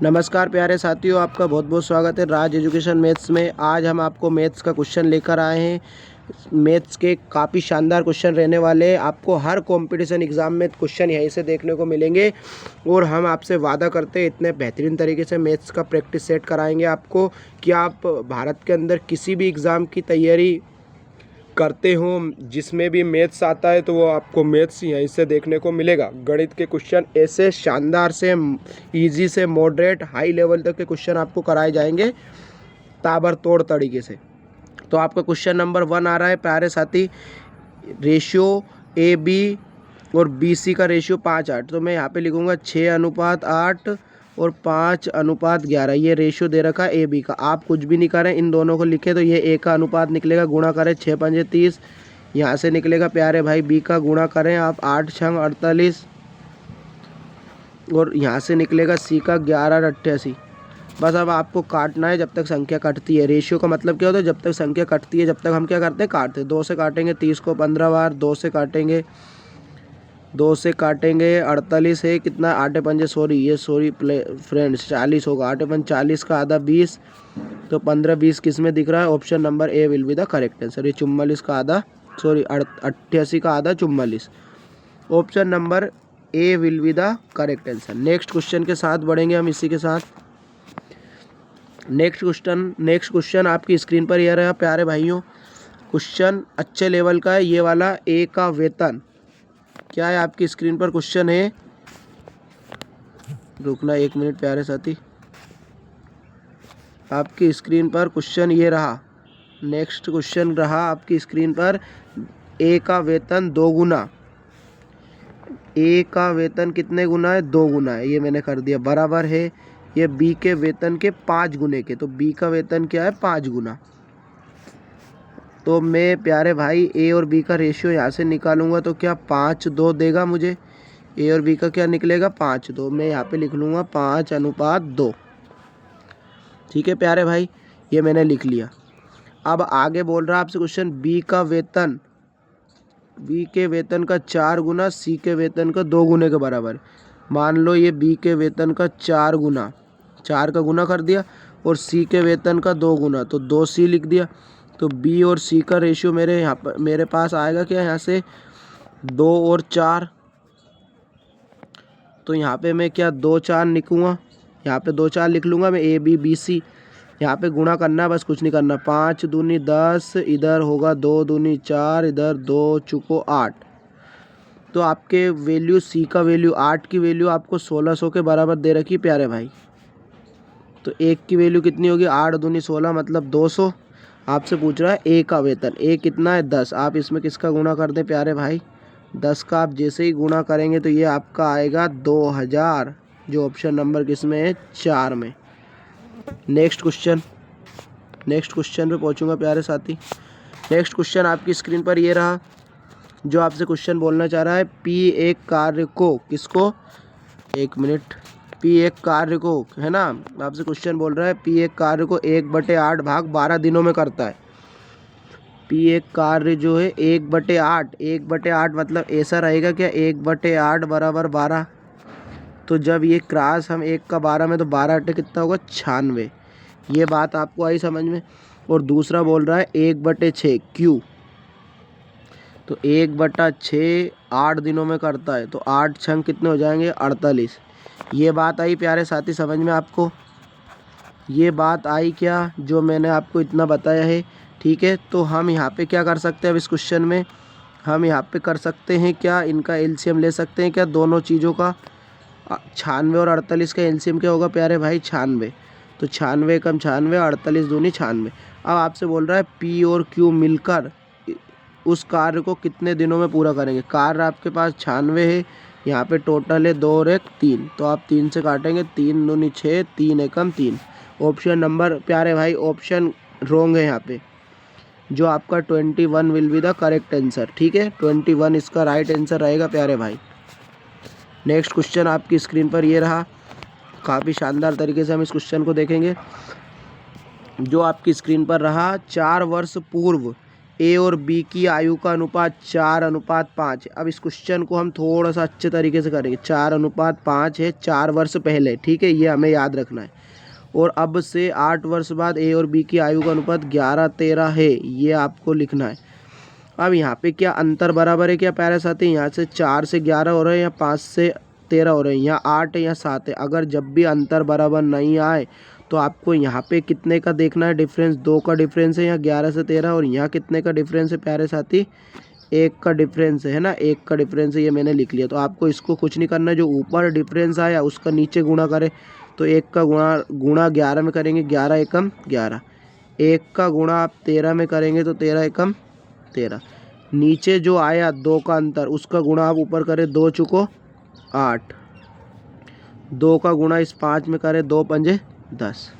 नमस्कार प्यारे साथियों, आपका बहुत बहुत स्वागत है राज एजुकेशन मैथ्स में। आज हम आपको मैथ्स का क्वेश्चन लेकर आए हैं। मैथ्स के काफ़ी शानदार क्वेश्चन रहने वाले हैं। आपको हर कंपटीशन एग्ज़ाम में क्वेश्चन यहीं से देखने को मिलेंगे और हम आपसे वादा करते हैं इतने बेहतरीन तरीके से मैथ्स का प्रैक्टिस सेट कराएंगे आपको कि आप भारत के अंदर किसी भी एग्ज़ाम की तैयारी करते हो, जिसमें भी मैथ्स आता है तो वो आपको मैथ्स यहीं से देखने को मिलेगा। गणित के क्वेश्चन ऐसे शानदार से इजी से मॉडरेट हाई लेवल तक के क्वेश्चन आपको कराए जाएंगे ताबड़तोड़ तरीके से। तो आपका क्वेश्चन नंबर 1 आ रहा है प्यारे साथी, रेशियो ए बी और बी सी का रेशियो 5:8। तो मैं यहाँ पे लिखूँगा 6:8 और 5:11। ये रेशियो दे रखा है ए बी का। आप कुछ भी नहीं करें, इन दोनों को लिखे तो ये ए का अनुपात निकलेगा, गुणा करें 6×5 30। यहाँ से निकलेगा प्यारे भाई बी का, गुणा करें आप 8×6 48 और यहाँ से निकलेगा सी का 11×88। बस अब आपको काटना है जब तक संख्या कटती है। रेशियो का मतलब क्या होता है, जब तक संख्या कटती है जब तक हम क्या करते हैं, काटते हैं। 2 से काटेंगे 30 को 15 बार, 2 से काटेंगे 48 है कितना, 8×5 फ्रेंड्स 40 होगा, 8×5 40 का आधा 20, तो 15-20 किस में दिख रहा है, option number A will be the correct answer. ये 44 का आधा 88 का आधा 44, option number A will be the correct answer. Next question के साथ बढ़ेंगे हम इसी के साथ। नेक्स्ट क्वेश्चन आपकी स्क्रीन पर यह रहा प्यारे भाइयों। क्वेश्चन अच्छे लेवल का है ये वाला। ए का वेतन क्या है, आपकी स्क्रीन पर क्वेश्चन है। रुकना 1 मिनट प्यारे साथी, आपकी स्क्रीन पर क्वेश्चन ये रहा। नेक्स्ट क्वेश्चन रहा आपकी स्क्रीन पर, ए का वेतन 2 गुना। ए का वेतन कितने गुना है, 2 गुना है। ये मैंने कर दिया, बराबर है ये बी के वेतन के 5 गुने के। तो बी का वेतन क्या है, 5 गुना। तो मैं प्यारे भाई ए और बी का रेशियो यहाँ से निकालूंगा तो क्या 5:2 देगा मुझे। ए और बी का क्या निकलेगा, 5:2। मैं यहाँ पे लिख लूँगा 5:2। ठीक है प्यारे भाई, ये मैंने लिख लिया। अब आगे बोल रहा है आपसे क्वेश्चन, बी के वेतन का 4 गुना सी के वेतन का 2 गुने के बराबर। मान लो ये बी के वेतन का 4 गुना, 4 का गुना कर दिया, और सी के वेतन का 2 गुना, तो 2C लिख दिया। तो बी और सी का रेशियो मेरे पास आएगा क्या, यहाँ से 2 और 4। तो यहाँ पे मैं क्या 2-4 लिखूँगा, यहाँ पे 2-4 लिख लूँगा मैं, ए बी बी सी। यहाँ पे गुणा करना है, बस कुछ नहीं करना। 5 दूनी 10, इधर होगा 2 दूनी 4, इधर 2 चुको 8। तो आपके वैल्यू सी का वैल्यू 8 की वैल्यू आपको 1600 के बराबर दे रखी प्यारे भाई। तो 1 की वैल्यू कितनी होगी, 8 दूनी 16 मतलब 200। आपसे पूछ रहा है ए का वेतन, ए कितना है 10। आप इसमें किसका गुणा कर दें प्यारे भाई, 10 का। आप जैसे ही गुणा करेंगे तो ये आपका आएगा 2000, जो ऑप्शन नंबर किसमें है, 4 में। नेक्स्ट क्वेश्चन पे पहुंचूंगा प्यारे साथी। नेक्स्ट क्वेश्चन आपकी स्क्रीन पर ये रहा, जो आपसे क्वेश्चन बोलना चाह रहा है, पी एक कार्य को किसको, 1 मिनट, पी एक कार्य को है ना, आपसे क्वेश्चन बोल रहा है पी एक कार्य को 1/8 भाग 12 दिनों में करता है। पी एक कार्य जो है 1/8 मतलब ऐसा रहेगा क्या, 1/8 बराबर 12। तो जब ये क्रॉस हम 1 का 12 में, तो 12 कितना होगा, 96। ये बात आपको आई समझ में। और दूसरा बोल रहा है 1/6 क्यू, तो 1/6 8 दिनों में करता है, तो 8×6 कितने हो जाएंगे, 48। ये बात आई प्यारे साथी समझ में आपको, ये बात आई क्या, जो मैंने आपको इतना बताया है। ठीक है, तो हम यहाँ पे क्या कर सकते हैं, अब इस क्वेश्चन में हम यहाँ पे कर सकते हैं क्या, इनका एलसीएम ले सकते हैं क्या, दोनों चीज़ों का। 96 और 48 का एलसीएम क्या होगा प्यारे भाई, 96। तो 96 कम 96, 48 दूनी 96। अब आपसे बोल रहा है पी और क्यू मिलकर उस कार्य को कितने दिनों में पूरा करेंगे। कार्य आपके पास 96 है, यहाँ पे टोटल है 2 और 1 3, तो आप 3 से काटेंगे, 3 दूनी 6, 3 एकम 3। ऑप्शन नंबर प्यारे भाई ऑप्शन रॉन्ग है यहाँ पे, जो आपका 21 will be the correct answer. ठीक है, 21 इसका राइट आंसर रहेगा प्यारे भाई। नेक्स्ट क्वेश्चन आपकी स्क्रीन पर ये रहा, काफ़ी शानदार तरीके से हम इस क्वेश्चन को देखेंगे, जो आपकी स्क्रीन पर रहा। 4 वर्ष पूर्व ए और बी की आयु का अनुपात 4:5 है। अब इस क्वेश्चन को हम थोड़ा सा अच्छे तरीके से करेंगे। 4:5 है 4 वर्ष पहले, ठीक है, ये हमें याद रखना है। और अब से 8 वर्ष बाद ए और बी की आयु का अनुपात 11:13 है, ये आपको लिखना है। अब यहाँ पे क्या अंतर बराबर है क्या प्यारे साथी? यहाँ से 4 से 11 हो रहे हैं या 5 से 13 हो रहे हैं, यहाँ 8 है या 7 है। अगर जब भी अंतर बराबर नहीं आए तो आपको यहाँ पे कितने का देखना है डिफरेंस? 2 का डिफरेंस है, यहाँ 11 से 13, और यहाँ कितने का डिफरेंस है प्यारे साथी? 1 का डिफरेंस है ना, 1 का डिफरेंस है, ये मैंने लिख लिया। तो आपको इसको कुछ नहीं करना, जो ऊपर डिफरेंस आया उसका नीचे गुणा करें। तो 1 का गुणा 11 में करेंगे, 11 एकम 11। 1 का गुणा आप 13 में करेंगे तो 13 एकम 13। नीचे जो आया 2 का अंतर, उसका गुणा आप ऊपर करें, 2 चुको 8। 2 का गुणा इस 5 में करें, 2 पंजे 10।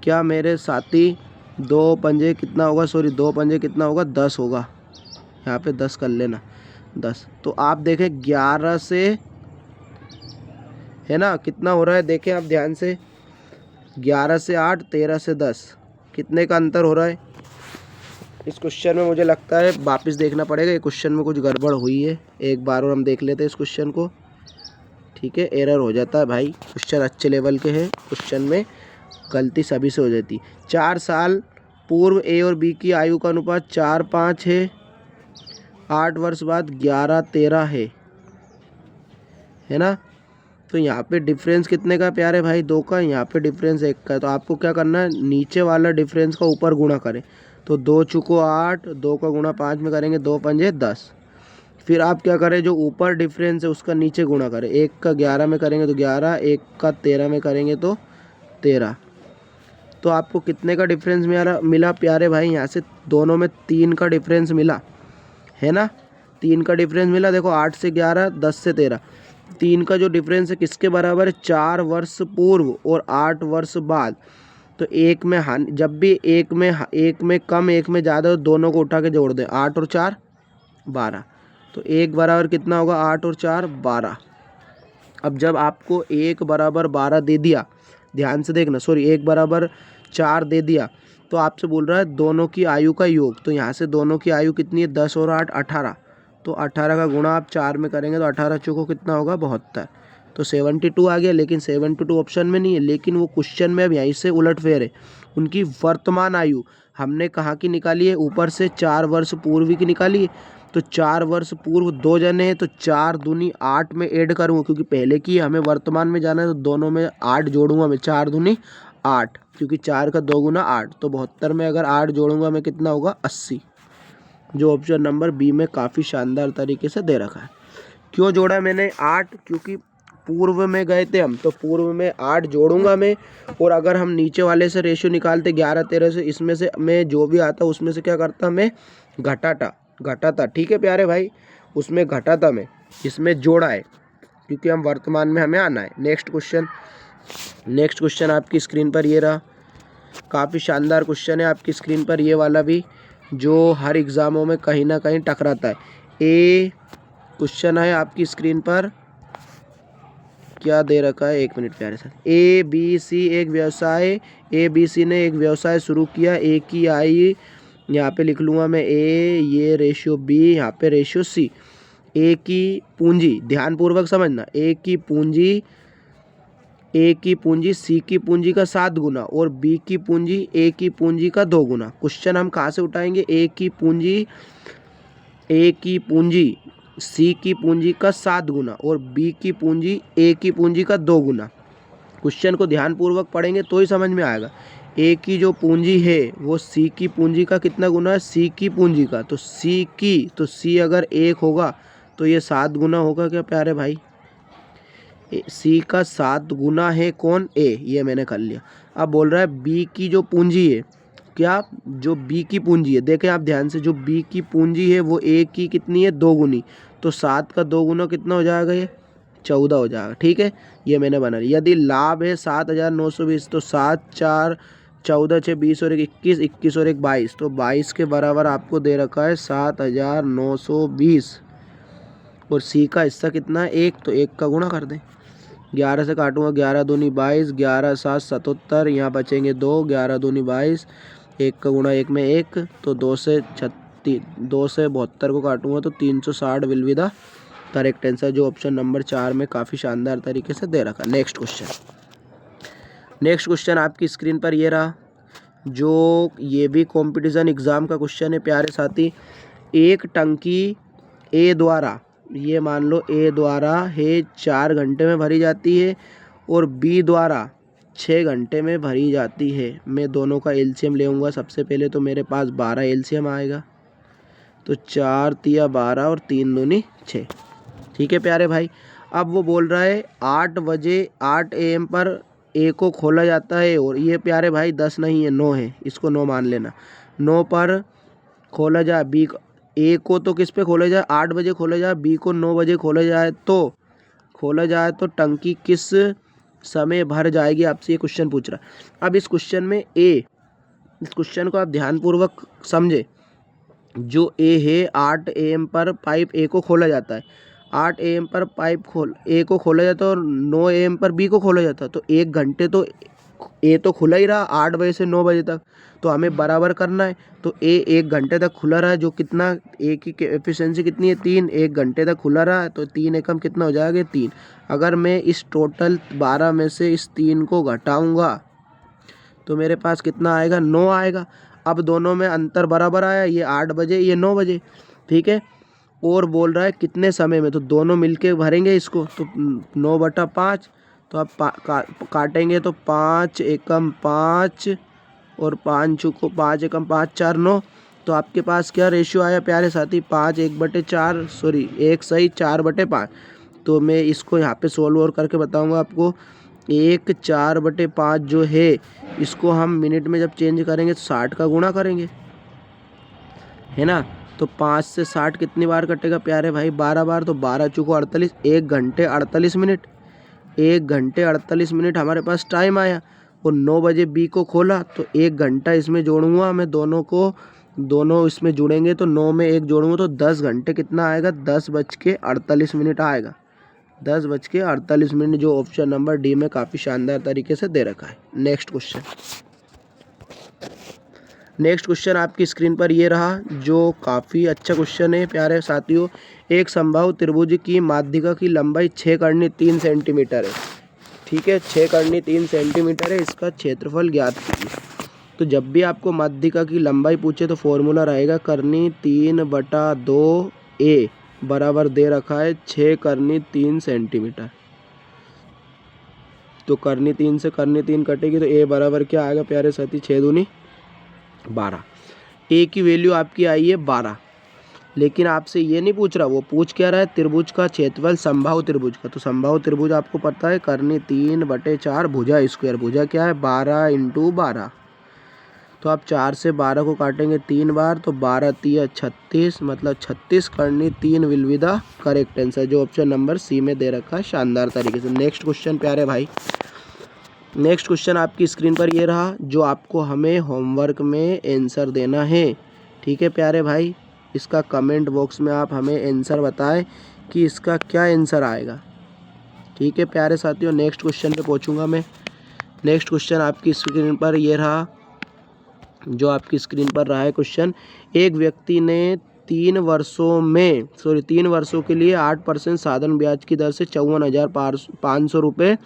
क्या मेरे साथी 2 पंजे कितना होगा? सॉरी 2 पंजे कितना होगा? 10 होगा। यहाँ पे 10 कर लेना, 10। तो आप देखें 11 से, है ना, कितना हो रहा है देखें आप ध्यान से, 11 से 8, 13 से 10, कितने का अंतर हो रहा है? इस क्वेश्चन में मुझे लगता है वापस देखना पड़ेगा, ये क्वेश्चन में कुछ गड़बड़ हुई है। एक बार और हम देख लेते हैं इस क्वेश्चन को, ठीक है। एरर हो जाता है भाई, क्वेश्चन अच्छे लेवल के हैं, क्वेश्चन में गलती सभी से हो जाती। 4 साल पूर्व ए और बी की आयु का अनुपात 4:5 है, 8 वर्ष बाद 11:13 है ना। तो यहाँ पे डिफरेंस कितने का प्यारे भाई? 2 का। यहाँ पे डिफरेंस 1 का है। तो आपको क्या करना है, नीचे वाला डिफरेंस का ऊपर गुणा करें। तो 2 चुको 8, 2 का गुणा 5 में करेंगे, 2 पंजे 10। फिर आप क्या करें, जो ऊपर डिफरेंस है उसका नीचे गुणा करें। 1 का 11 में करेंगे तो 11, 1 का 13 में करेंगे तो 13। तो आपको कितने का डिफरेंस मिला प्यारे भाई? यहाँ से दोनों में 3 का डिफरेंस मिला, है ना, 3 का डिफरेंस मिला। देखो 8 से 11, 10 से 13, 3 का जो डिफरेंस है किसके बराबर है? 4 वर्ष पूर्व और 8 वर्ष बाद। तो एक में जब भी एक में कम एक में ज़्यादा, दोनों को उठा के जोड़ दें, 8 और 4 12। तो 1 बराबर कितना होगा? 8 और 4 12। अब जब आपको 1 बराबर 12 दे दिया, ध्यान से देखना, सॉरी 1 बराबर 4 दे दिया, तो आपसे बोल रहा है दोनों की आयु का योग। तो यहाँ से दोनों की आयु कितनी है? 10 और 8 18। तो 18 का गुणा आप 4 में करेंगे तो 18 चौको कितना होगा? 72। तो 72 आ गया, लेकिन 72 ऑप्शन में नहीं है, लेकिन वो क्वेश्चन में अब यहीं से उलटफेर है। उनकी वर्तमान आयु हमने कहाँ की निकाली है? ऊपर से 4 वर्ष पूर्व की निकाली है। तो 4 वर्ष पूर्व 2 जने हैं, तो 4 दूनी 8 में ऐड करूँगा, क्योंकि पहले की हमें वर्तमान में जाना है, तो दोनों में 8 जोड़ूंगा मैं। 4 दूनी 8, क्योंकि 4 का 2 गुना 8, तो 72 में अगर 8 जोड़ूंगा मैं कितना होगा? 80, जो ऑप्शन नंबर बी में काफ़ी शानदार तरीके से दे रखा है। क्यों जोड़ा मैंने 8? क्योंकि पूर्व में गए थे हम, तो पूर्व में 8 जोड़ूंगा मैं। और अगर हम नीचे वाले से रेशियो निकालते 11 13 से, इसमें से मैं जो भी आता उसमें से क्या करता, मैं घटाता, ठीक है प्यारे भाई, उसमें घटाता मैं, इसमें जोड़ा है, क्योंकि हम वर्तमान में हमें आना है। नेक्स्ट क्वेश्चन आपकी स्क्रीन पर ये रहा, काफ़ी शानदार क्वेश्चन है आपकी स्क्रीन पर ये वाला भी, जो हर एग्ज़ामों में कहीं ना कहीं टकराता है। ए क्वेश्चन है आपकी स्क्रीन पर, क्या दे रखा है, 1 मिनट प्यारे साथ। ए बी सी ने एक व्यवसाय शुरू किया। ए की आई, यहाँ पे लिख लूँगा मैं ए, ये रेशियो बी, यहाँ पे रेशियो सी। ए की पूंजी, ध्यानपूर्वक समझना, ए की पूंजी सी की पूंजी का 7 गुना और बी की पूंजी ए की पूंजी का 2 गुना। क्वेश्चन हम कहाँ से उठाएंगे? ए की पूंजी सी की पूंजी का 7 गुना और बी की पूंजी ए की पूंजी का 2 गुना। क्वेश्चन को ध्यानपूर्वक पढ़ेंगे तो ही समझ में आएगा। ए की जो पूंजी है वो सी की पूंजी का कितना गुना है? सी की पूंजी का। तो सी अगर 1 होगा तो ये 7 गुना होगा क्या प्यारे भाई? सी का 7 गुना है कौन? ए, ये मैंने कर लिया। अब बोल रहा है बी की जो पूंजी है, क्या, जो बी की पूंजी है, देखें आप ध्यान से, जो बी की पूंजी है वो ए की कितनी है? 2 गुनी। तो 7 का 2 गुना कितना हो जाएगा? ये 14 हो जाएगा, ठीक है, ये मैंने बना लिया। यदि लाभ है 7,920, तो 7 4 14 6 20 और 1 21, 21 और 1 22, तो 22 के बराबर आपको दे रखा है 7,920। और सी का हिस्सा कितना है? 1, तो 1 का गुणा कर दें। 11 से काटूंगा, 11 दूनी 22, 11 7 77, यहाँ बचेंगे 2, 11 दूनी 22, 1 का गुणा 1 में 1, तो 2 से 72 को काटूंगा तो 360 will be the correct answer, जो ऑप्शन नंबर 4 में काफ़ी शानदार तरीके से दे रखा। नेक्स्ट क्वेश्चन आपकी स्क्रीन पर ये रहा, जो ये भी कंपटीशन एग्ज़ाम का क्वेश्चन है प्यारे साथी। एक टंकी ए द्वारा, ये मान लो ए द्वारा है 4 घंटे में भरी जाती है और बी द्वारा 6 घंटे में भरी जाती है। मैं दोनों का एलसीएम लेऊंगा। सबसे पहले तो मेरे पास 12 एलसीएम आएगा, तो 4 तिया 12 और 3 दूनी 6। ठीक है प्यारे भाई। अब वो बोल रहा है 8 बजे 8 AM पर ए को खोला जाता है, और ये प्यारे भाई 10 नहीं है 9 है, इसको 9 मान लेना। 9 पर खोला जाए बी, ए को तो किस पे खोला जाए 8 बजे खोला जाए, बी को 9 बजे खोला जाए तो टंकी किस समय भर जाएगी, आपसे ये क्वेश्चन पूछ रहा है। अब इस क्वेश्चन को आप ध्यानपूर्वक समझे। जो ए है 8 AM पर पाइप ए को खोला जाता है, 8 AM पर पाइप ए को खोला जाता है और 9 AM पर बी को खोला जाता है, तो 1 घंटे तो ए तो खुला ही रहा 8 बजे से 9 बजे तक, तो हमें बराबर करना है। तो ए 1 घंटे तक खुला रहा है, जो कितना ए की एफिशिएंसी कितनी है 3, 1 घंटे तक खुला रहा है तो 3 एकम कितना हो जाएगा 3। अगर मैं इस टोटल 12 में से इस 3 को घटाऊंगा तो मेरे पास कितना आएगा 9 आएगा। अब दोनों में अंतर बराबर आया, ये 8 बजे ये 9 बजे। ठीक है, और बोल रहा है कितने समय में, तो दोनों मिलके भरेंगे इसको, तो 9/5। तो आप काटेंगे तो 5 एकम 5 और 5 चुको 5 एकम 5 4 9। तो आपके पास क्या रेशियो आया प्यारे साथी 5 1/4, सॉरी 1 सही 4/5। तो मैं इसको यहाँ पे सोल्व और करके बताऊँगा आपको। 1 4/5 जो है इसको हम मिनट में जब चेंज करेंगे तो 60 का गुणा करेंगे, है ना। तो 5 से 60 कितनी बार कटेगा प्यारे भाई 12 बार, तो 12 चुको 48, 1 घंटे 48 मिनट। 1 घंटे 48 मिनट हमारे पास टाइम आया। और 9 बजे बी को खोला तो 1 घंटा इसमें जोड़ूंगा मैं, दोनों इसमें जुड़ेंगे तो 9 में 1 जोड़ूंगा तो 10 घंटे कितना आएगा 10:48 मिनट आएगा। 10:48 मिनट, जो ऑप्शन नंबर डी में काफ़ी शानदार तरीके से दे रखा है। नेक्स्ट क्वेश्चन आपकी स्क्रीन पर ये रहा, जो काफ़ी अच्छा क्वेश्चन है प्यारे साथियों। एक समबाहु त्रिभुज की माध्यिका की लंबाई 6 × 3 सेंटीमीटर है। ठीक है, 6 × 3 सेंटीमीटर है, इसका क्षेत्रफल ज्ञात कीजिए। तो जब भी आपको माध्यिका की लंबाई पूछे तो फॉर्मूला रहेगा करनी 3/2a बराबर दे रखा है 6 × 3 सेंटीमीटर। तो करनी 3 से करनी 3 कटेगी तो a बराबर क्या आएगा प्यारे साथी 6 दूनी 12। a की वैल्यू आपकी आई है 12, लेकिन आपसे ये नहीं पूछ रहा, वो पूछ क्या रहा है त्रिभुज का क्षेत्रफल समबाहु त्रिभुज का। तो समबाहु त्रिभुज आपको पता है करनी 3/4 भुजा स्क्वायर, भुजा क्या है 12 × 12। तो आप 4 से 12 को काटेंगे 3 बार, तो 12 तिया 36, मतलब 36 × 3 will be the correct answer, जो ऑप्शन नंबर सी में दे रखा है शानदार तरीके से। नेक्स्ट क्वेश्चन प्यारे भाई, नेक्स्ट क्वेश्चन आपकी स्क्रीन पर ये रहा, जो आपको हमें होमवर्क में आंसर देना है। ठीक है प्यारे भाई, इसका कमेंट बॉक्स में आप हमें आंसर बताएं कि इसका क्या आंसर आएगा। ठीक है प्यारे साथियों, नेक्स्ट क्वेश्चन पे पहुंचूंगा मैं। नेक्स्ट क्वेश्चन आपकी स्क्रीन पर ये रहा, जो आपकी स्क्रीन पर रहा है क्वेश्चन। एक व्यक्ति ने 3 वर्षों के लिए 8% साधन ब्याज की दर से 54,500 रुपये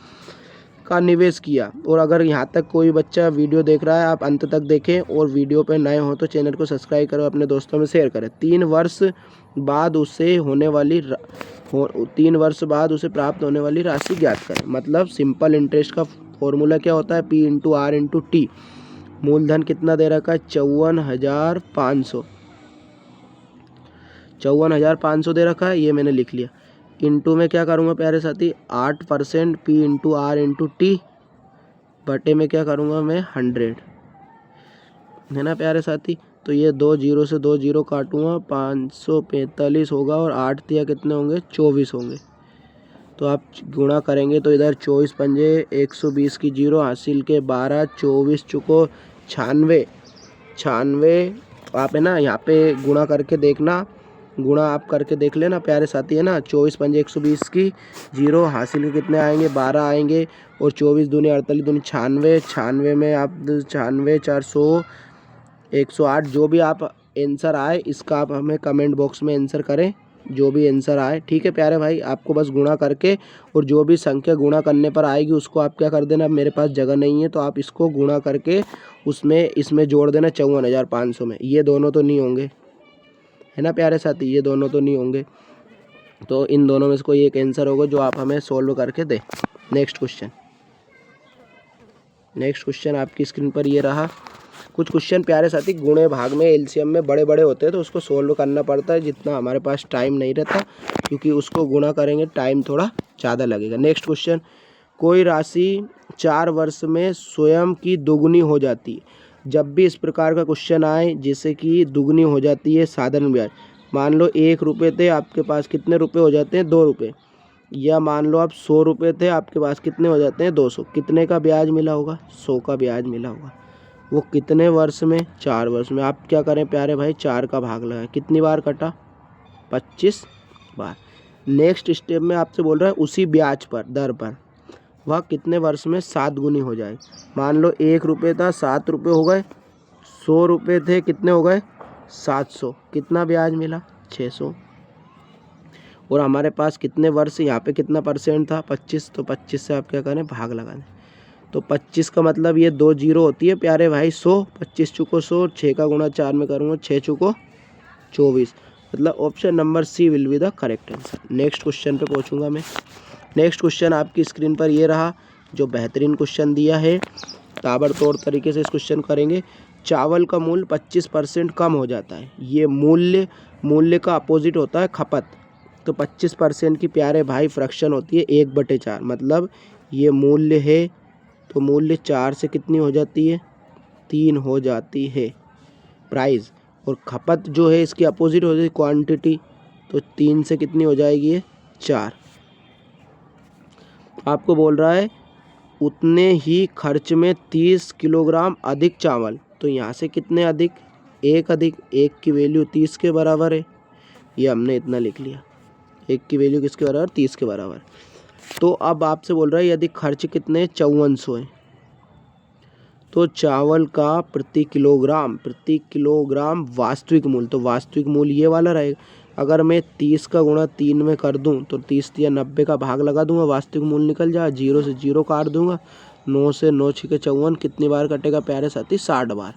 का निवेश किया। और अगर यहाँ तक कोई बच्चा वीडियो देख रहा है, आप अंत तक देखें, और वीडियो पर नए हो तो चैनल को सब्सक्राइब करो, अपने दोस्तों में शेयर करें। 3 वर्ष बाद उसे प्राप्त होने वाली राशि ज्ञात करें। मतलब सिंपल इंटरेस्ट का फॉर्मूला क्या होता है P × R × T। मूलधन कितना दे रखा है 54,500 दे रखा है, ये मैंने लिख लिया। इंटू में क्या करूँगा प्यारे साथी 8% P × R × T बटे में क्या करूँगा मैं 100, है ना प्यारे साथी। तो ये 2 0 से 2 0 काटूँगा 545 होगा, और 8 तिया कितने होंगे 24 होंगे। तो आप गुणा करेंगे तो इधर 24 पंजे 120 की 0 हासिल के 12, 24 चुको 96। आप है ना यहाँ पे गुणा करके देखना, गुणा आप करके देख लेना प्यारे साथी, है ना। 24 पंजे 120 की 0 हासिल के कितने आएंगे 12 आएंगे, और 24 दूनी 48 दूनी 96, 96 में आप 96 400 108। जो भी आप आंसर आए इसका आप हमें कमेंट बॉक्स में आंसर करें, जो भी आंसर आए, ठीक है प्यारे भाई। आपको बस गुणा करके और जो भी संख्या गुणा करने पर आएगी उसको आप क्या कर देना, अब मेरे पास जगह नहीं है तो आप इसको गुणा करके उसमें इसमें जोड़ देना 54,500 में। ये दोनों तो नहीं होंगे, है ना प्यारे साथी, ये दोनों तो नहीं होंगे, तो इन दोनों में से कोई एक आंसर होगा जो आप हमें सोल्व करके दे। नेक्स्ट क्वेश्चन आपकी स्क्रीन पर ये रहा। कुछ क्वेश्चन प्यारे साथी गुणे भाग में एलसीएम में बड़े बड़े होते हैं तो उसको सोल्व करना पड़ता है, जितना हमारे पास टाइम नहीं रहता, क्योंकि उसको गुणा करेंगे टाइम थोड़ा ज़्यादा लगेगा। नेक्स्ट क्वेश्चन, कोई राशि 4 वर्ष में स्वयं की दुगनी हो जाती है। जब भी इस प्रकार का क्वेश्चन आए जैसे कि दुगनी हो जाती है साधारण ब्याज, मान लो 1 रुपये थे आपके पास, कितने रुपये हो जाते हैं, 2 रुपये। या मान लो आप 100 रुपये थे आपके पास, कितने हो जाते हैं, 200। कितने का ब्याज मिला होगा, 100 का ब्याज मिला होगा। वो कितने वर्ष में, 4 वर्ष में। आप क्या करें प्यारे भाई, 4 का भाग लगाएं, कितनी बार कटा, 25 बार। नेक्स्ट स्टेप में आपसे बोल रहा है उसी ब्याज पर, दर पर वह कितने वर्ष में 7 गुनी हो जाए। मान लो 1 रुपये था, 7 रुपये हो गए। 100 रुपये थे, कितने हो गए, 700। कितना ब्याज मिला, 600। और हमारे पास कितने वर्ष, यहाँ पे कितना परसेंट था, 25, तो 25 से आप क्या करें, भाग लगा दें। तो 25 का मतलब ये 2 जीरो होती है प्यारे भाई 100, 25 चुको 100, 6 का गुणा 4 में करूँगा, 6 चुको 24, मतलब option number C will be the correct answer. Next question पे पहुँचूँगा मैं। नेक्स्ट क्वेश्चन आपकी स्क्रीन पर ये रहा, जो बेहतरीन क्वेश्चन दिया है, ताबड़तोड़ तरीके से इस क्वेश्चन करेंगे। चावल का मूल्य 25% कम हो जाता है, ये मूल्य का अपोजिट होता है खपत। तो 25% की प्यारे भाई फ्रैक्शन होती है 1/4, मतलब ये मूल्य है तो मूल्य 4 से कितनी हो जाती है, 3 हो जाती है प्राइस। और खपत जो है इसकी अपोजिट हो जाती है क्वांटिटी, तो 3 से कितनी हो जाएगी ये, 4। आपको बोल रहा है उतने ही खर्च में 30 किलोग्राम अधिक चावल, तो यहाँ से कितने अधिक, 1 अधिक, 1 की वैल्यू 30 के बराबर है, ये हमने इतना लिख लिया। 1 की वैल्यू किसके बराबर, 30 के बराबर। तो अब आपसे बोल रहा है यदि खर्च कितने, 5400 है, तो चावल का प्रति किलोग्राम वास्तविक मूल्य, तो वास्तविक मूल्य ये वाला रहेगा। अगर मैं 30 का गुणा 3 में कर दूं तो 30 या 90 का भाग लगा दूंगा, वास्तविक मूल्य निकल जाए। 0 से 0 काट दूंगा, 9 से 9 छिके 54, कितनी बार कटेगा प्यारे साथी, 60 बार,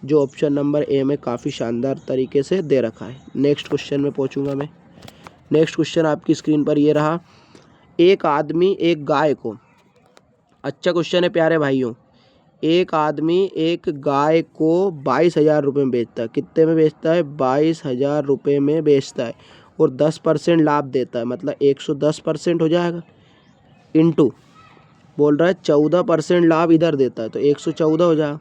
जो ऑप्शन नंबर ए में काफ़ी शानदार तरीके से दे रखा है। नेक्स्ट क्वेश्चन में पहुँचूँगा मैं। नेक्स्ट क्वेश्चन आपकी स्क्रीन पर ये रहा, एक आदमी एक गाय को, अच्छा क्वेश्चन है प्यारे भाइयों, एक आदमी एक गाय को 22,000 रुपये में बेचता है। कितने में बेचता है, 22,000 रुपये में बेचता है, और 10% लाभ देता है, मतलब 110% हो जाएगा, इंटू बोल रहा है 14% लाभ इधर देता है, तो 114 हो जाएगा।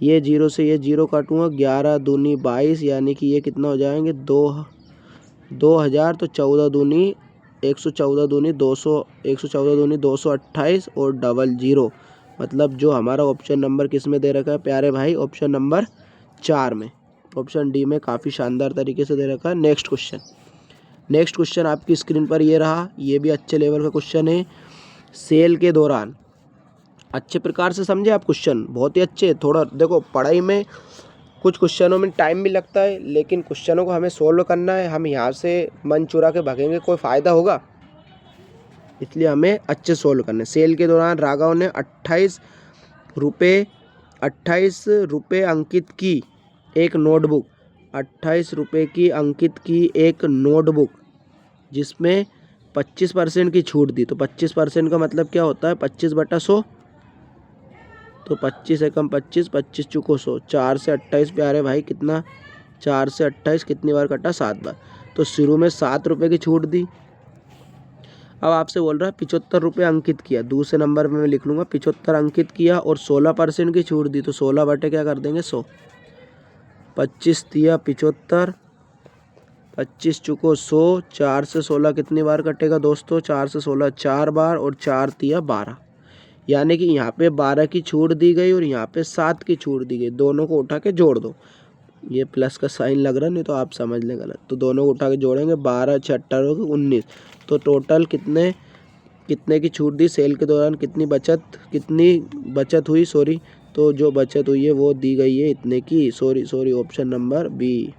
ये 0 से ये 0 काटूंगा, 11 दूनी 22, यानी कि ये कितना हो जाएंगे, 2,000, तो 14 दूनी 114 दूनी 200, 114 दूनी 228 और डबल 0, मतलब जो हमारा ऑप्शन नंबर किस में दे रखा है प्यारे भाई, ऑप्शन नंबर 4 में, ऑप्शन डी में काफ़ी शानदार तरीके से दे रखा है। नेक्स्ट क्वेश्चन आपकी स्क्रीन पर ये रहा, ये भी अच्छे लेवल का क्वेश्चन है। सेल के दौरान, अच्छे प्रकार से समझे आप क्वेश्चन, बहुत ही अच्छे। थोड़ा देखो पढ़ाई में कुछ क्वेश्चनों में टाइम भी लगता है, लेकिन क्वेश्चनों को हमें सोल्व करना है। हम यहाँ से मन चुरा के भागेंगे, कोई फ़ायदा होगा, इसलिए हमें अच्छे सोल्व करने। सेल के दौरान राघव ने 28 रुपये अंकित की एक नोटबुक, 28 रुपये की अंकित की एक नोटबुक जिसमें 25% की छूट दी। तो 25% का मतलब क्या होता है, 25/100, तो 25 एकम 25, 25 चुको 100, 4 से 28 प्यारे भाई कितना, 4 से 28 कितनी बार कटा, 7 बार। तो शुरू में 7 रुपये की छूट दी। अब आपसे बोल रहा है 75 रुपये अंकित किया, दूसरे नंबर में मैं लिख लूँगा 75 अंकित किया और 16% की छूट दी, तो 16 बटे क्या कर देंगे, 100। 25 दिया 75, 25 चुको 100, 4 से 16 कितनी बार कटेगा दोस्तों, 4 से 16 4 बार, और 4 दिया 12, यानी कि यहाँ पे 12 की छूट दी गई और यहाँ पे 7 की छूट दी गई। दोनों को उठा के जोड़ दो, ये प्लस का साइन लग रहा, नहीं तो आप समझ लें गलत। तो दोनों को उठा के जोड़ेंगे, 12 6 18 19, तो टोटल कितने की छूट दी, सेल के दौरान कितनी बचत हुई, तो जो बचत हुई है वो दी गई है इतने की। सॉरी ऑप्शन नंबर बी,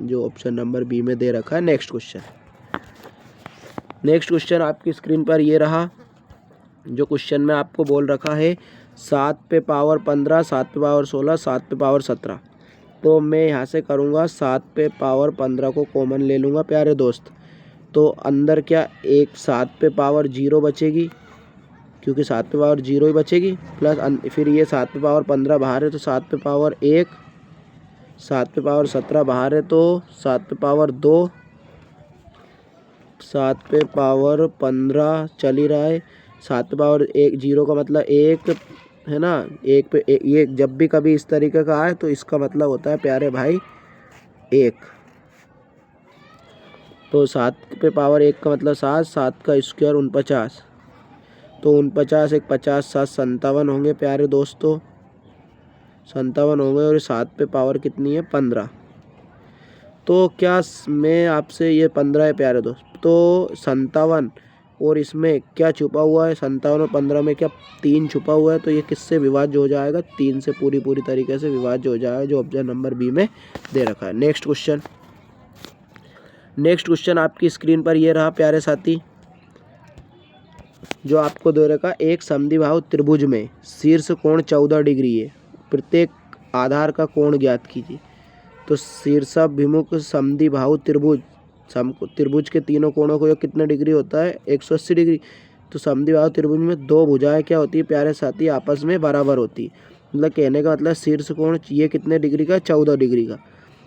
जो ऑप्शन नंबर बी में दे रखा है। नेक्स्ट क्वेश्चन आपकी स्क्रीन पर ये रहा। जो क्वेश्चन में आपको बोल रखा है 7 पे पावर 15, 7 पे पावर 16, 7 पे पावर 17। तो मैं यहाँ से करूँगा 7 पे पावर 15 को कॉमन ले लूँगा प्यारे दोस्त। तो अंदर क्या एक 7 पे पावर 0 बचेगी, क्योंकि 7 पे पावर 0 ही बचेगी, प्लस फिर ये 7 पे पावर 15 बाहर है तो 7 पे पावर 1, 7 पे पावर 17 बाहर है तो 7 पे पावर 2, 7 पे पावर 15 चल ही रहा है, 7 पे पावर 1 0 का मतलब 1 है ना, 1 पे ये जब भी कभी इस तरीके का आए तो इसका मतलब होता है प्यारे भाई 1। तो 7 पे पावर 1 का मतलब 7, 7 का स्क्वायर 49, तो 49 एक 50 7 57 होंगे प्यारे दोस्तों, 57 होंगे। और 7 पे पावर कितनी है 15। तो क्या मैं आपसे ये 15 है प्यारे दोस्त, तो 57 और इसमें क्या छुपा हुआ है, 57 और 15 में क्या 3 छुपा हुआ है, तो ये किससे विभाज्य हो जाएगा, 3 से पूरी तरीके से विभाज्य हो जाएगा, जो ऑप्शन नंबर बी में दे रखा है। नेक्स्ट क्वेश्चन आपकी स्क्रीन पर ये रहा प्यारे साथी। जो आपको दे रखा एक समद्विबाहु त्रिभुज में शीर्ष कोण 14 डिग्री है, प्रत्येक आधार का कोण ज्ञात कीजिए। तो शीर्षाभिमुख समद्विबाहु त्रिभुज के तीनों कोणों को कितने डिग्री होता है 180 डिग्री। तो समद्विबाहु त्रिभुज में दो भुजाएं क्या होती है प्यारे साथी आपस में बराबर होती है, मतलब कहने का मतलब शीर्ष कोण ये कितने डिग्री का 14 डिग्री का।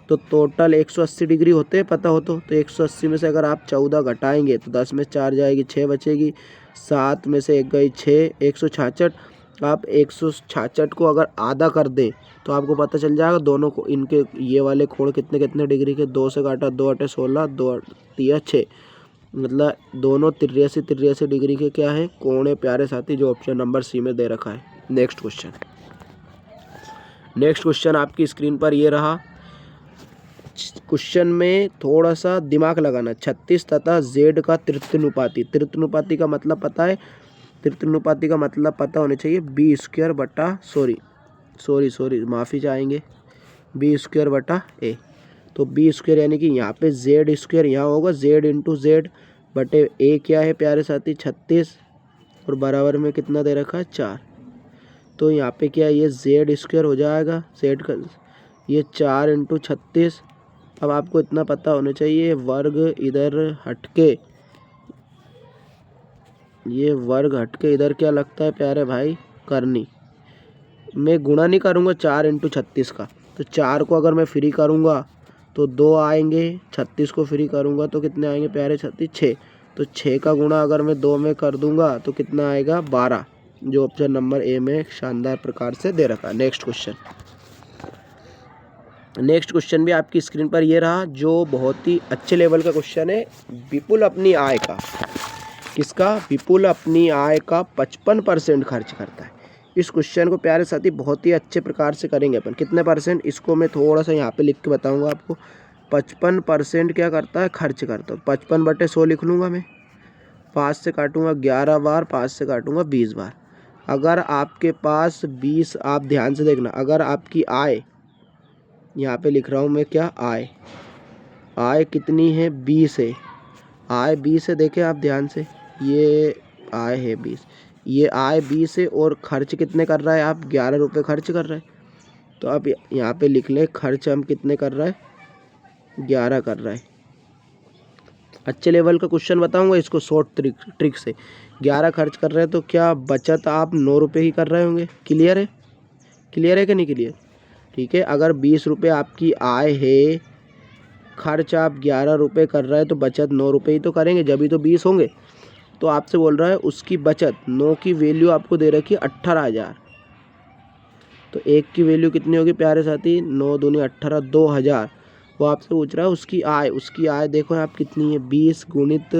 तो टोटल 180 डिग्री होते हैं पता हो तो 180 में से अगर आप 14 घटाएंगे तो 10 में 4 जाएगी 6 बचेगी, 7 में से 1 गई 6, 166। आप 166 को अगर आधा कर दें तो आपको पता चल जाएगा दोनों को इनके ये वाले कोण कितने डिग्री के। 2 से काटा 2 अटे 16, 2 तिया 6, मतलब दोनों 83 डिग्री के क्या है कोण है प्यारे साथी, जो ऑप्शन नंबर सी में दे रखा है। नेक्स्ट क्वेश्चन आपकी स्क्रीन पर ये रहा। क्वेश्चन में थोड़ा सा दिमाग लगाना। 36 तथा z का त्रित्वानुपाती का मतलब पता है, त्रित्वानुपाती का मतलब पता होने चाहिए बी स्क्वायर बटा सॉरी माफ़ी चाहेंगे बी स्क्वायर बटा ए। तो बी स्क्वायर यानी कि यहाँ पे जेड स्क्वायर यहाँ होगा, जेड इंटू जेड बटे ए क्या है प्यारे साथी 36 और बराबर में कितना दे रखा है 4। तो यहाँ पे क्या ये जेड स्क्वायर हो जाएगा, जेड का ये 4 इंटू 36। अब आपको इतना पता होना चाहिए वर्ग इधर हटके, ये वर्ग हटके इधर क्या लगता है प्यारे भाई करनी। मैं गुणा नहीं करूँगा 4 इंटू 36 का, तो 4 को अगर मैं फ्री करूँगा तो 2 आएंगे, 36 को फ्री करूँगा तो कितने आएंगे प्यारे 6। तो 6 का गुणा अगर मैं 2 में कर दूँगा तो कितना आएगा 12, जो ऑप्शन नंबर ए में शानदार प्रकार से दे रखा है। नेक्स्ट क्वेश्चन भी आपकी स्क्रीन पर ये रहा, जो बहुत ही अच्छे लेवल का क्वेश्चन है। विपुल अपनी आय का विपुल अपनी आय का 55% खर्च करता है। इस क्वेश्चन को प्यारे साथी बहुत ही अच्छे प्रकार से करेंगे अपन। कितने परसेंट, इसको मैं थोड़ा सा यहाँ पे लिख के बताऊँगा आपको। 55% क्या करता है खर्च करता है। 55/100 लिख लूँगा मैं, 5 से काटूँगा 11 बार, 5 से काटूँगा 20 बार। अगर आपके पास 20, आप ध्यान से देखना, अगर आपकी आय यहाँ पे लिख रहा हूँ मैं क्या आय कितनी है 20 है, आय 20 है, देखें आप ध्यान से, ये आय है 20, ये आय 20 है और खर्च कितने कर रहा है आप 11 रुपये खर्च कर रहे हैं। तो आप यहाँ पे लिख लें खर्च हम कितने कर रहा है 11 कर रहा है। अच्छे लेवल का क्वेश्चन बताऊँगा इसको शॉर्ट ट्रिक से। 11 खर्च कर रहे हैं तो क्या बचत आप 9 रुपये ही कर रहे होंगे। क्लियर है कि नहीं क्लियर। ठीक है, अगर 20 रुपये आपकी आय है, खर्च आप 11 रुपये कर रहे हैं तो बचत 9 रुपये ही तो करेंगे, जब ही तो 20 होंगे। तो आपसे बोल रहा है उसकी बचत 9 की वैल्यू आपको दे रखी है 18,000। तो 1 की वैल्यू कितनी होगी प्यारे साथी 9 दूनी 18, 2000। वो आपसे पूछ रहा है उसकी आय देखो आप कितनी है 20 गुणित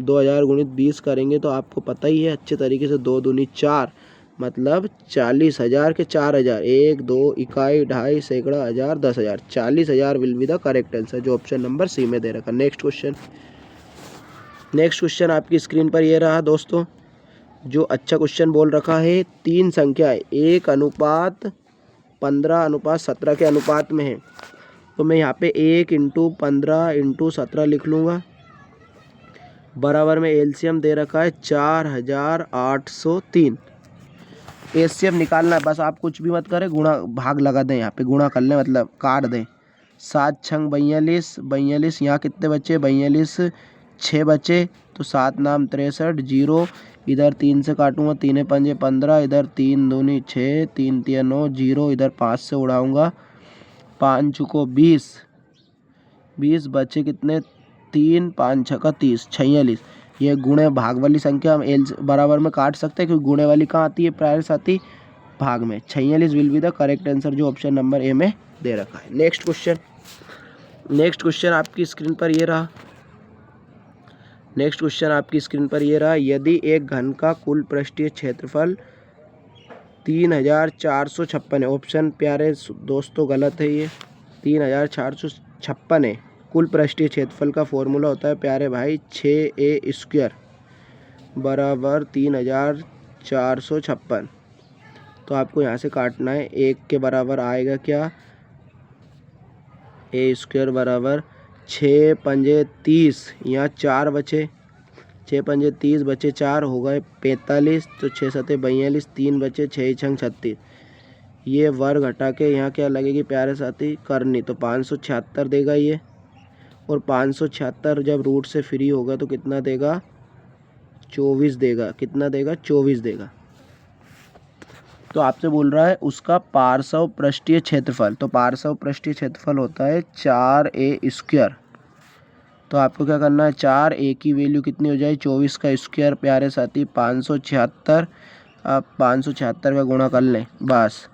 2000 गुणित 20 करेंगे तो आपको पता ही है अच्छे तरीके से 2 दूनी 4, मतलब 40,000 के 4000, 1 2 इकाई ढाई सैकड़ा हज़ार 10,000, 40,000 will be the correct answer, जो ऑप्शन नंबर सी में दे रखा। नेक्स्ट क्वेश्चन आपकी स्क्रीन पर ये रहा दोस्तों। जो अच्छा क्वेश्चन बोल रखा है 3 संख्या 1:15:17 के अनुपात में है, तो मैं यहाँ पे 1 × 15 × 17 लिख लूँगा। बराबर में एलसीएम दे रखा है 4803। एलसीएम निकालना है, बस आप कुछ भी मत करें, गुणा भाग लगा दें, यहाँ पे गुणा कर लें, मतलब काट दें। 7 छंग 42, 42 यहाँ कितने बचे, 42 6 बचे, तो 7 नाम 63, 0 इधर 3 से काटूंगा, 3 पंजे 15, इधर 3 दूनी 6, 3 तिया 9, 0 इधर 5 से उड़ाऊंगा, 5 चुको 20, 20 बचे कितने 3, 5 छक्का 30, 46। ये गुणे भाग वाली संख्या हम एल बराबर में काट सकते हैं, क्योंकि गुणे वाली कहाँ आती है, प्रायर से आती भाग में। 46 will be the correct answer, जो ऑप्शन नंबर ए में दे रखा है। नेक्स्ट क्वेश्चन आपकी स्क्रीन पर ये रहा। यदि एक घन का कुल पृष्ठीय क्षेत्रफल 3456 है, ऑप्शन प्यारे दोस्तों गलत है, ये 3456 है। कुल पृष्ठीय क्षेत्रफल का फॉर्मूला होता है प्यारे भाई 6a² बराबर 3456। तो आपको यहाँ से काटना है, 1 के बराबर आएगा क्या, a² बराबर 6 पंजे 30, यहाँ 4 बचे, 6 पंजे 30 बचे 4 हो गए 45, तो 6 सते 42, 3 बचे 6 छंग 36। ये वर्ग हटा के यहाँ क्या लगेगी प्यारे साथी, करनी, तो 576 देगा ये, और 576 जब रूट से फ्री होगा तो कितना देगा, 24 देगा। कितना देगा, 24 देगा। तो आपसे बोल रहा है उसका पार्श्व पृष्ठीय क्षेत्रफल, तो पार्श्व पृष्ठीय क्षेत्रफल होता है 4a²। तो आपको क्या करना है, 4a की वैल्यू कितनी हो जाए, 24 का स्क्वायर प्यारे साथी 576। आप 576 का गुणा कर लें बस,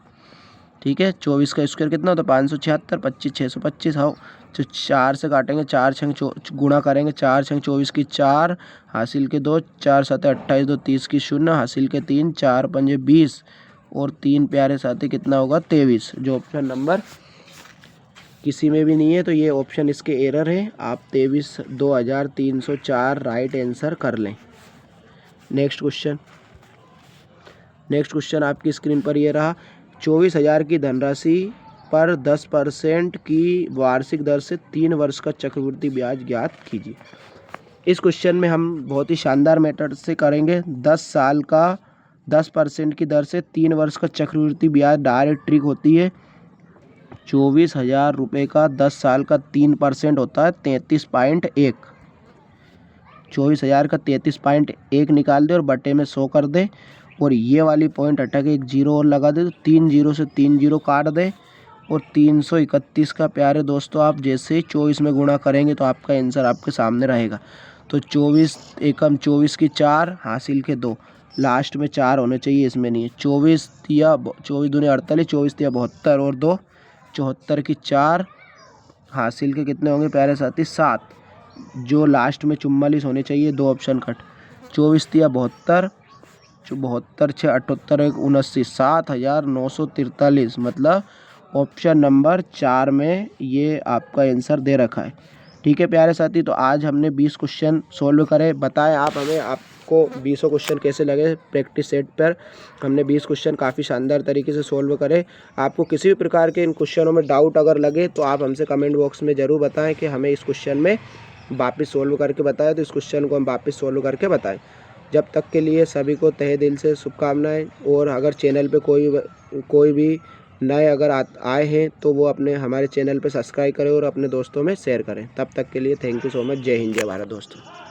ठीक है। 24 का स्क्वायर कितना होता है 576, 25 625, हाँ तो 4 से काटेंगे, 4 छंग गुणा करेंगे, 4 छंग 24 की 4 हासिल के 2, 4 7 28, 2 30 की 0 हासिल के 3, 4 पंजे 20, और 3 प्यारे साथी कितना होगा 23, जो ऑप्शन नंबर किसी में भी नहीं है, तो ये ऑप्शन इसके एरर है। आप 23,2304 राइट आंसर कर लें। नेक्स्ट क्वेश्चन आपकी स्क्रीन पर ये रहा। 24,000 की धनराशि पर 10% की वार्षिक दर से 3 वर्ष का चक्रवृद्धि ब्याज ज्ञात कीजिए। इस क्वेश्चन में हम बहुत ही शानदार मेथड से करेंगे। 10 साल का 10% की दर से 3 वर्ष का चक्रवृद्धि ब्याज डायरेक्ट ट्रिक होती है। 24,000 रुपये का 10 साल का 3% होता है 33.1। 24,000 का 33.1 निकाल दे और बटे में 100 कर दे, और ये वाली पॉइंट हटा के एक जीरो और लगा दे, तो 3 जीरो से 3 जीरो काट दे, और 331 का प्यारे दोस्तों आप जैसे 24 में गुणा करेंगे तो आपका आंसर आपके सामने रहेगा। तो 24 एकम 24 की 4 हासिल के 2, लास्ट में 4 होने चाहिए, इसमें नहीं है। 24 तिया 24 दूनी 48, 24 तिया 72, और 2 74 की 4 हासिल के कितने होंगे प्यारे साथी 7, जो लास्ट में 44 होने चाहिए, 2 ऑप्शन कट। 24 तिया 72, 72 6 78 1 79, 7,943, मतलब ऑप्शन नंबर 4 में ये आपका आंसर दे रखा है। ठीक है प्यारे साथी, तो आज हमने 20 क्वेश्चन सोल्व करे। बताएं आप हमें आपको 20 क्वेश्चन कैसे लगे। प्रैक्टिस सेट पर हमने 20 क्वेश्चन काफ़ी शानदार तरीके से सोल्व करे। आपको किसी भी प्रकार के इन क्वेश्चनों में डाउट अगर लगे तो आप हमसे कमेंट बॉक्स में ज़रूर बताएं कि हमें इस क्वेश्चन में वापस सोल्व करके बताएं, तो इस क्वेश्चन को हम वापस सोल्व करके बताएं। जब तक के लिए सभी को तहे दिल से शुभकामनाएं, और अगर चैनल पे कोई भी नए अगर आए हैं तो वो अपने हमारे चैनल पे सब्सक्राइब करें और अपने दोस्तों में शेयर करें। तब तक के लिए थैंक यू सो मच। जय हिंद जय भारत दोस्तों।